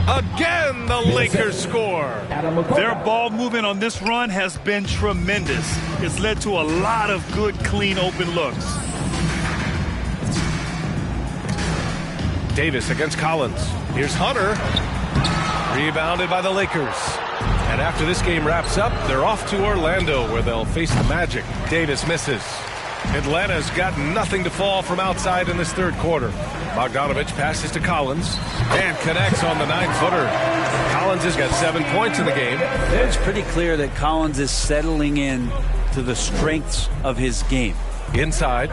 Again, the Lakers score. Their ball movement on this run has been tremendous. It's led to a lot of good, clean, open looks. Davis against Collins. Here's Hunter. Rebounded by the Lakers. And after this game wraps up, they're off to Orlando where they'll face the Magic. Davis misses. Atlanta's got nothing to fall from outside in this third quarter. Bogdanovich passes to Collins and connects on the 9-footer. Collins has got 7 points in the game. It's pretty clear that Collins is settling in to the strengths of his game. Inside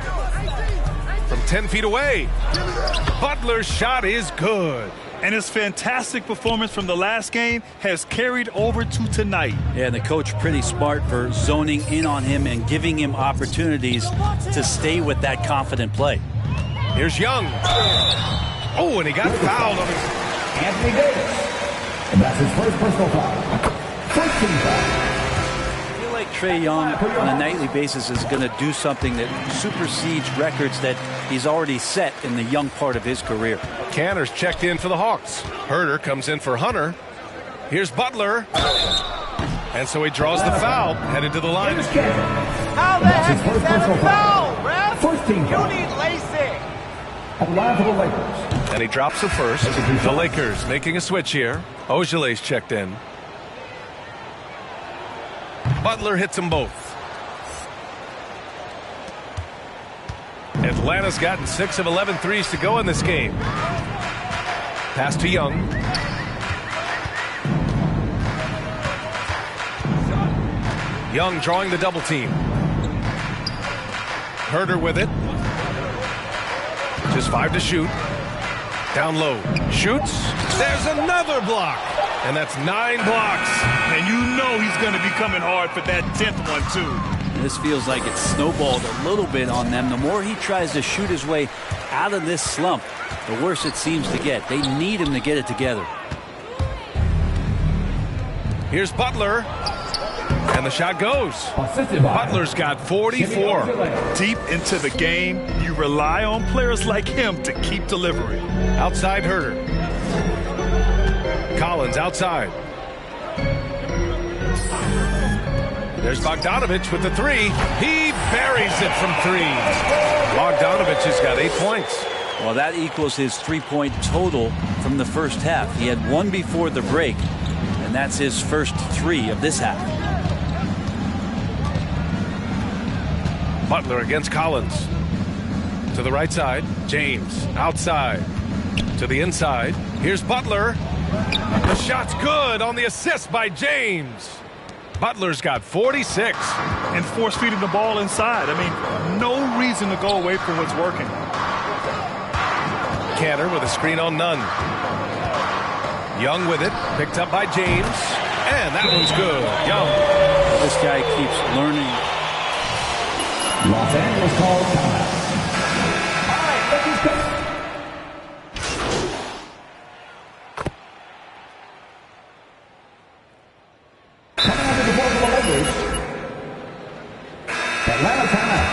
from 10 feet away. Butler's shot is good. And his fantastic performance from the last game has carried over to tonight. Yeah, and the coach pretty smart for zoning in on him and giving him opportunities to stay with that confident play. Here's Young. Oh, and he got fouled on his... Anthony Davis. And that's his first personal foul. First team foul. I feel like Trae Young on a nightly basis is going to do something that supersedes records that he's already set in the young part of his career. Cantor's checked in for the Hawks. Herder comes in for Hunter. Here's Butler. And so he draws the foul, headed to the line. How the heck is that a foul, ref? First team foul. You need LASIK. At the line for the Lakers. And he drops the first. The Lakers making a switch here. Ojeley's checked in. Butler hits them both. Atlanta's gotten 6 of 11 threes to go in this game. Pass to Young. Young drawing the double team. Herder with it. Just 5 to shoot. Down low. Shoots. There's another block. And that's 9 blocks. And you know he's going to be coming hard for that 10th one, too. This feels like it's snowballed a little bit on them. The more he tries to shoot his way out of this slump, the worse it seems to get. They need him to get it together. Here's Butler. And the shot goes. Butler's got 44. Deep into the game, you rely on players like him to keep delivering. Outside Herder. Collins outside. There's Bogdanovich with the 3. He buries it from 3. Bogdanovich has got 8 points. Well, that equals his 3-point total from the first half. He had 1 before the break, and that's his first 3 of this half. Butler against Collins. To the right side. James outside. To the inside. Here's Butler. The shot's good on the assist by James. Butler's got 46. And force feeding the ball inside. I mean, no reason to go away from what's working. Cantor with a screen on Nunn. Young with it. Picked up by James. And that one's good. Young. This guy keeps learning. Los Angeles calls timeout. All right, Lakers pick. Coming out of the ball for the Lakers. Atlanta timeout.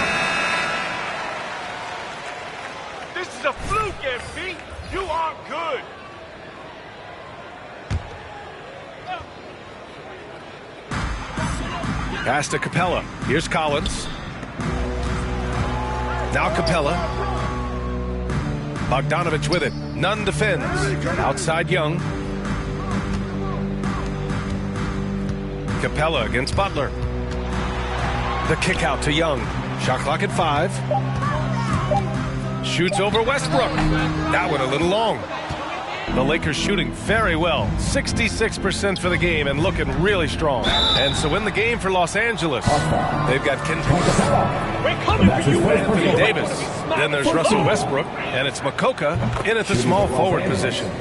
This is a fluke, MP. You aren't good. Pass to Capella. Here's Collins. Now Capella. Bogdanovich with it. Nunn defends. Outside Young. Capella against Butler. The kick out to Young. Shot clock at 5. Shoots over Westbrook. That one a little long. The Lakers shooting very well. 66% for the game and looking really strong. And so in the game for Los Angeles, they've got We're coming for you, Anthony Davis. Then there's Russell Westbrook, and it's Makoka in at the small forward position.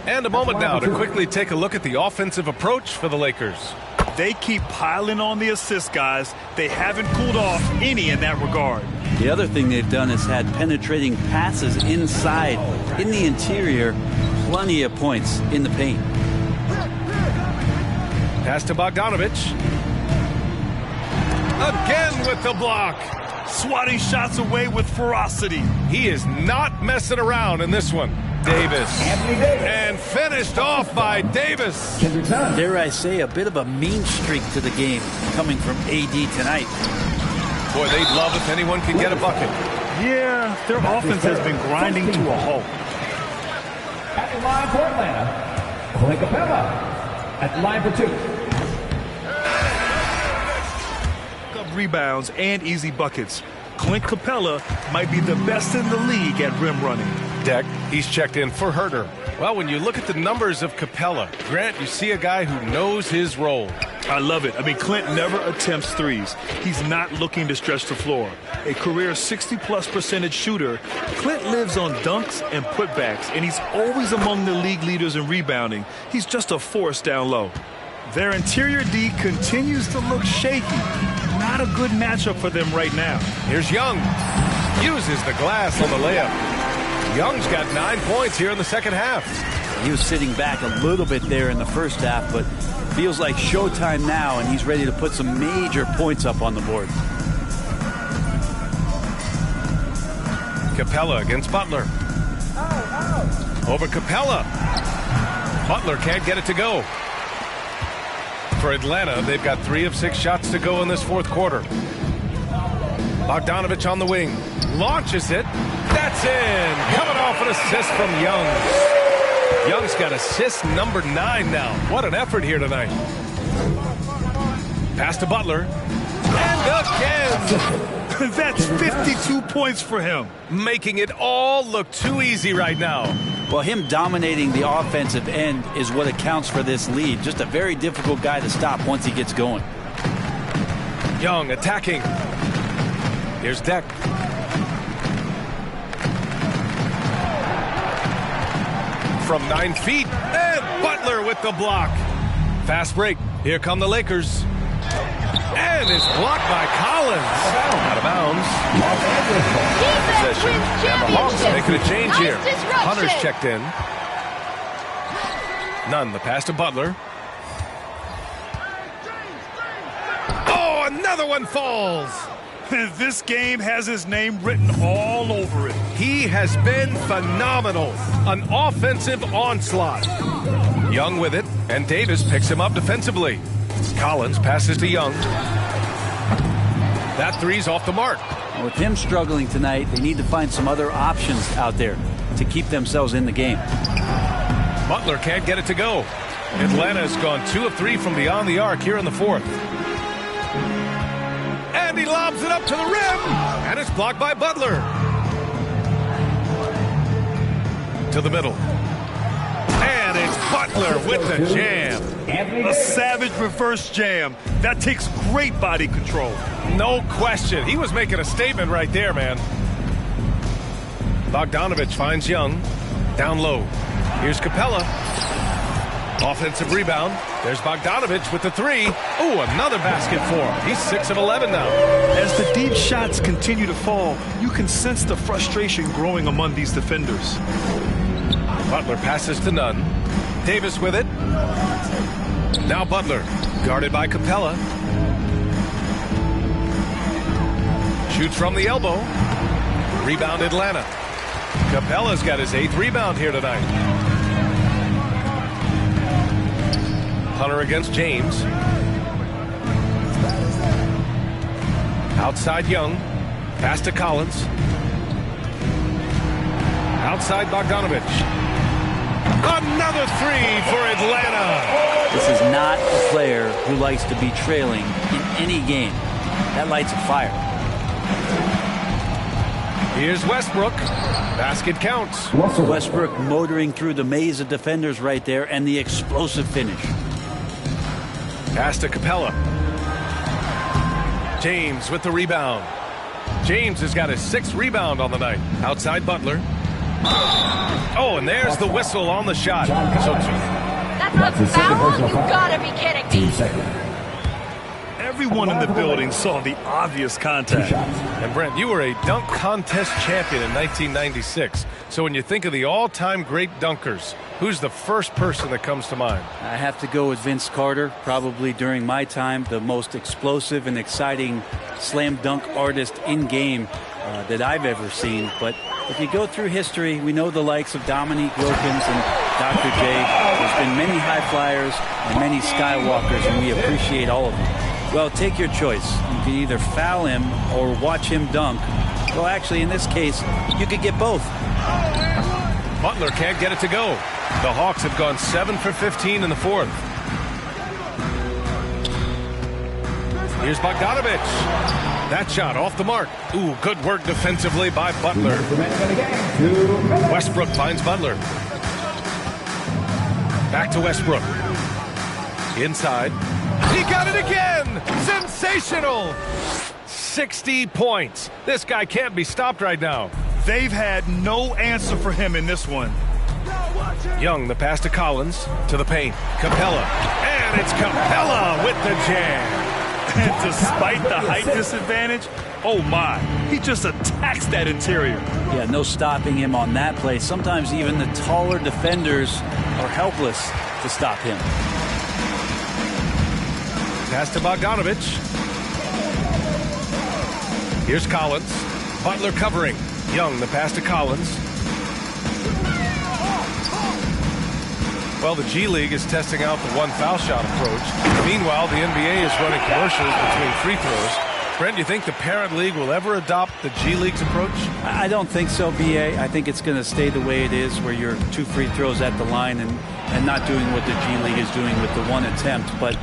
And a moment now to quickly take a look at the offensive approach for the Lakers. They keep piling on the assists, guys. They haven't cooled off any in that regard. The other thing they've done is had penetrating passes inside, in the interior, plenty of points in the paint. Pass to Bogdanovich. Again with the block. Swatting shots away with ferocity. He is not messing around in this one. Davis. And finished off by Davis. Dare I say, a bit of a mean streak to the game coming from AD tonight. Boy, they'd love if anyone could get a bucket. Yeah, their offense has been grinding to a halt. At the line for Atlanta, Clint Capella at the line for 2. Rebounds and easy buckets. Clint Capella might be the best in the league at rim running. Deck, he's checked in for Herter. Well, when you look at the numbers of Capella, Grant, you see a guy who knows his role. I love it. I mean, Clint never attempts threes. He's not looking to stretch the floor. A career 60+% shooter, Clint lives on dunks and putbacks, and he's always among the league leaders in rebounding. He's just a force down low. Their interior D continues to look shaky. Not a good matchup for them right now. Here's Young. Uses the glass on the layup. Young's got 9 points here in the second half. He was sitting back a little bit there in the first half, but feels like showtime now, and he's ready to put some major points up on the board. Capella against Butler. Over Capella. Butler can't get it to go. For Atlanta, they've got 3 of 6 shots to go in this fourth quarter. Bogdanovich on the wing. Launches it. That's in. Coming off an assist from Young. Young's got assist number 9 now. What an effort here tonight. Pass to Butler. And again. That's 52 points for him. Making it all look too easy right now. Well, him dominating the offensive end is what accounts for this lead. Just a very difficult guy to stop once he gets going. Young attacking. Here's Deck. From 9 feet. And Butler with the block. Fast break. Here come the Lakers. And it's blocked by Collins. Out of bounds. Possession. And the Hawks making a change here. Hunter's checked in. Nunn, the pass to Butler. Oh, another one falls. This game has his name written all over it. He has been phenomenal. An offensive onslaught. Young with it, and Davis picks him up defensively. Collins passes to Young. That three's off the mark. With him struggling tonight, they need to find some other options out there to keep themselves in the game. Butler can't get it to go. Atlanta's gone 2 of 3 from beyond the arc here in the fourth. And he lobs it up to the rim. And it's blocked by Butler. To the middle. And it's Butler with the jam. A savage reverse jam. That takes great body control. No question. He was making a statement right there, man. Bogdanovich finds Young. Down low. Here's Capella. Offensive rebound. There's Bogdanovich with the 3. Ooh, another basket for him. He's 6 of 11 now. As the deep shots continue to fall, you can sense the frustration growing among these defenders. Butler passes to Nunn. Davis with it. Now Butler, guarded by Capella. Shoots from the elbow. Rebound Atlanta. Capella's got his 8th rebound here tonight. Hunter against James. Outside Young. Pass to Collins. Outside Bogdanovich. Another 3 for Atlanta. This is not a player who likes to be trailing in any game. That lights a fire. Here's Westbrook. Basket counts. Westbrook motoring through the maze of defenders right there, and the explosive finish. Pass to Capella. James with the rebound. James has got his 6th rebound on the night. Outside Butler. Oh, and there's the whistle on the shot. That's a foul? You gotta be kidding me. Everyone in the building saw the obvious contact. And Brent, you were a dunk contest champion in 1996. So when you think of the all-time great dunkers, who's the first person that comes to mind? I have to go with Vince Carter. Probably during my time, the most explosive and exciting slam dunk artist in game that I've ever seen. But if you go through history, we know the likes of Dominique Wilkins and Dr. J. There's been many high flyers and many skywalkers, and we appreciate all of them. Well, take your choice. You can either foul him or watch him dunk. Well, actually, in this case, you could get both. Butler can't get it to go. The Hawks have gone 7 for 15 in the fourth. Here's Bogdanovich. That shot off the mark. Ooh, good work defensively by Butler. Westbrook finds Butler. Back to Westbrook. Inside. He got it again! Sensational! 60 points. This guy can't be stopped right now. They've had no answer for him in this one. Young, the pass to Collins, to the paint. Capella. And it's Capella with the jam. And despite the height disadvantage, oh my, he just attacks that interior. Yeah, no stopping him on that play. Sometimes even the taller defenders are helpless to stop him. Pass to Bogdanovich. Here's Collins. Butler covering. Young, the pass to Collins. Well, the G League is testing out the one foul shot approach. Meanwhile, the NBA is running commercials between free throws. Brent, do you think the parent league will ever adopt the G League's approach? I don't think so, BA. I think it's going to stay the way it is, where you're 2 free throws at the line and not doing what the G League is doing with the one attempt. But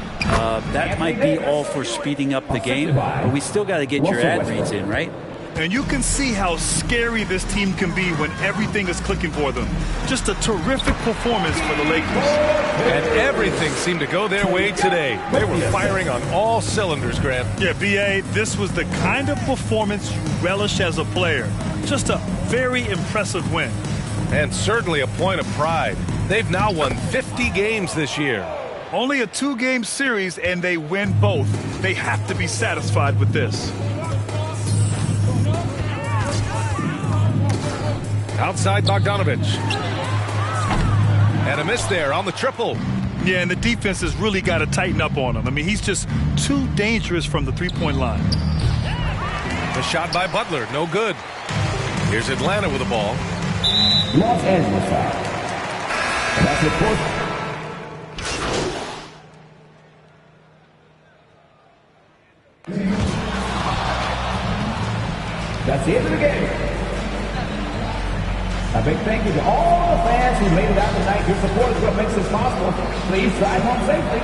that might be all for speeding up the game. But we still got to get your ad reads in, right? And you can see how scary this team can be when everything is clicking for them. Just a terrific performance for the Lakers. And everything seemed to go their way today. They were firing on all cylinders, Grant. Yeah, BA, this was the kind of performance you relish as a player. Just a very impressive win. And certainly a point of pride. They've now won 50 games this year. Only a 2-game series, and they win both. They have to be satisfied with this. Outside Bogdanovich. And a miss there on the triple. Yeah, and the defense has really got to tighten up on him. I mean, he's just too dangerous from the three-point line. The shot by Butler, no good. Here's Atlanta with the ball. Los Angeles foul. That's it, fourth. That's the end of the game. A big thank you to all the fans who made it out tonight. Your support is what makes this possible. Please drive home safely.